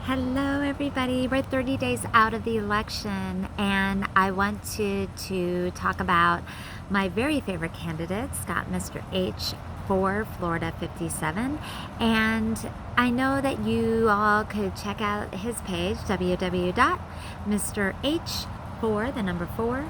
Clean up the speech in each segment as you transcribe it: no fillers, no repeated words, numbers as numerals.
Hello, everybody. We're 30 days out of the election, and I wanted to talk about my very favorite candidate, Scott Mr. H. for Florida 57. And I know that you all could check out his page, www.mrh4, the number 4,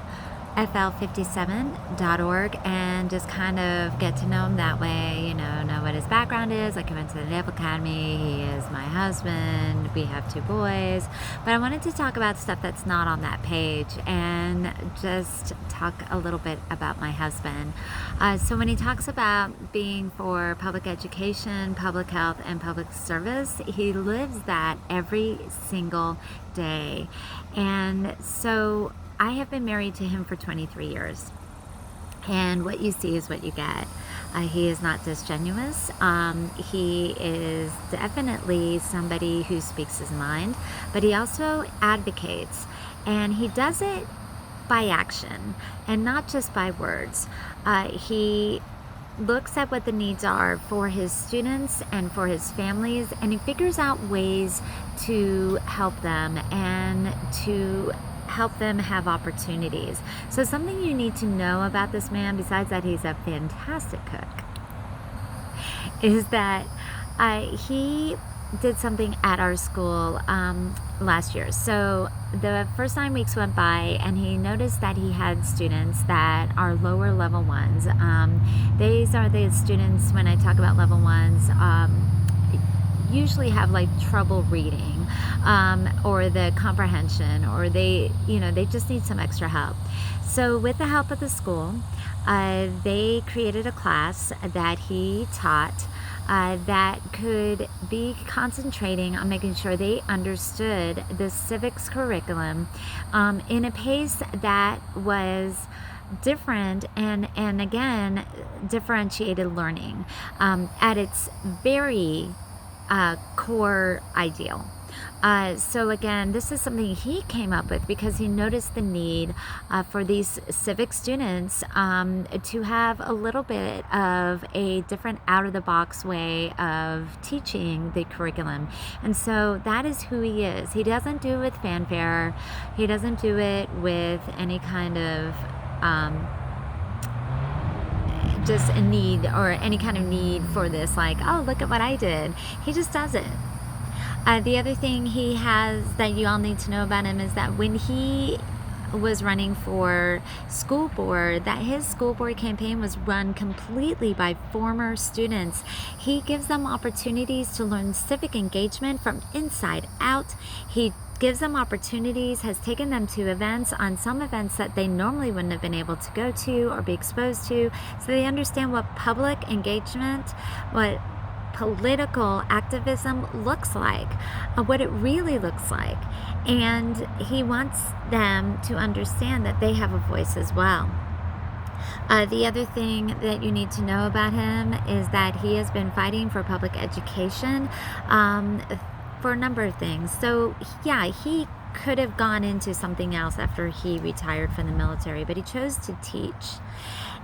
fl57.org, and just kind of get to know him that way, know what his background is. Like, I went to the Naval Academy, he is my husband, we have 2 boys. But I wanted to talk about stuff that's not on that page and just talk a little bit about my husband. So when he talks about being for public education, public health, and public service, he lives that every single day. And so I have been married to him for 23 years, and what you see is what you get. He is not disingenuous. He is definitely somebody who speaks his mind, but he also advocates, and he does it by action and not just by words. He looks at what the needs are for his students and for his families, and he figures out ways to help them and to help them have opportunities. So something you need to know about this man, besides that he's a fantastic cook, is that he did something at our school last year. So the first 9 weeks went by, and he noticed that he had students that are lower level ones. These are the students, when I talk about level ones, usually have like trouble reading or the comprehension, or they just need some extra help. So with the help of the school, they created a class that he taught that could be concentrating on making sure they understood the civics curriculum in a pace that was different and again differentiated learning at its very core ideal. So again, this is something he came up with because he noticed the need for these civic students to have a little bit of a different out-of-the-box way of teaching the curriculum. And so that is who he is. He doesn't do it with fanfare. He doesn't do it with any kind of just a need or any kind of need for this, like, oh, look at what I did. He just does it. The other thing he has that you all need to know about him is that when he was running for school board, that his school board campaign was run completely by former students. He gives them opportunities to learn civic engagement from inside out. He gives them opportunities, has taken them to events, on some events that they normally wouldn't have been able to go to or be exposed to, so they understand what public engagement, what political activism looks like, what it really looks like. And he wants them to understand that they have a voice as well. The other thing that you need to know about him is that he has been fighting for public education for a number of things. So yeah, he could have gone into something else after he retired from the military, but he chose to teach.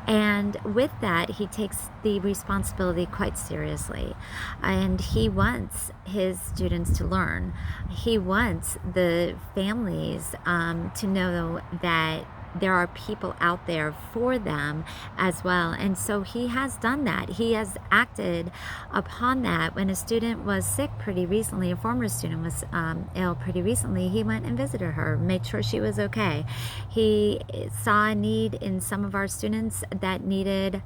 And with that, he takes the responsibility quite seriously. And he wants his students to learn. He wants the families to know that there are people out there for them as well. And so he has done that. He has acted upon that. When a student was sick pretty recently, a former student was ill pretty recently, he went and visited her, made sure she was okay. He saw a need in some of our students that needed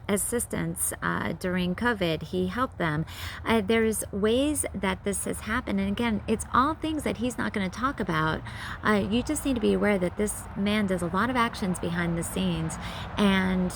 assistance during COVID. He helped them. There's ways that this has happened, and again, it's all things that he's not going to talk about. You just need to be aware that this man does a lot of actions behind the scenes and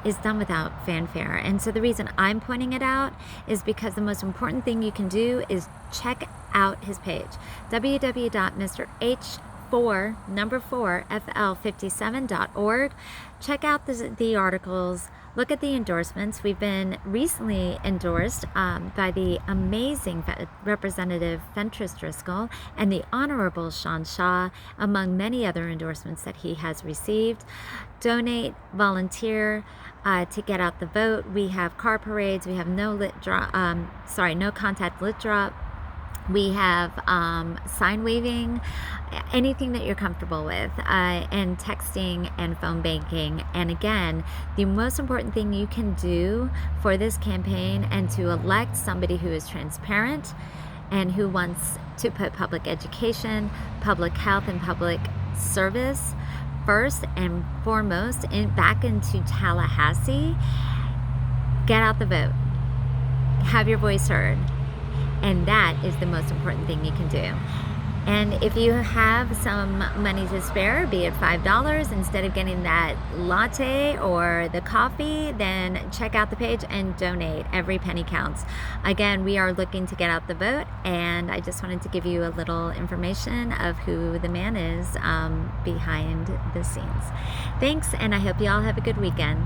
is done without fanfare. And so the reason I'm pointing it out is because the most important thing you can do is check out his page, www.mrh4 number 4 fl57.org. Check out the articles. Look at the endorsements. We've been recently endorsed by the amazing Representative Fentress Driscoll and the Honorable Sean Shaw, among many other endorsements that he has received. Donate, volunteer to get out the vote. We have car parades. We have no contact lit drop. We have sign waving, anything that you're comfortable with, and texting and phone banking. And again, the most important thing you can do for this campaign and to elect somebody who is transparent and who wants to put public education, public health, and public service first and foremost back into Tallahassee. Get out the vote. Have your voice heard. And that is the most important thing you can do. And if you have some money to spare, be it $5, instead of getting that latte or the coffee, then check out the page and donate. Every penny counts. Again, we are looking to get out the vote, and I just wanted to give you a little information of who the man is behind the scenes. Thanks, and I hope you all have a good weekend.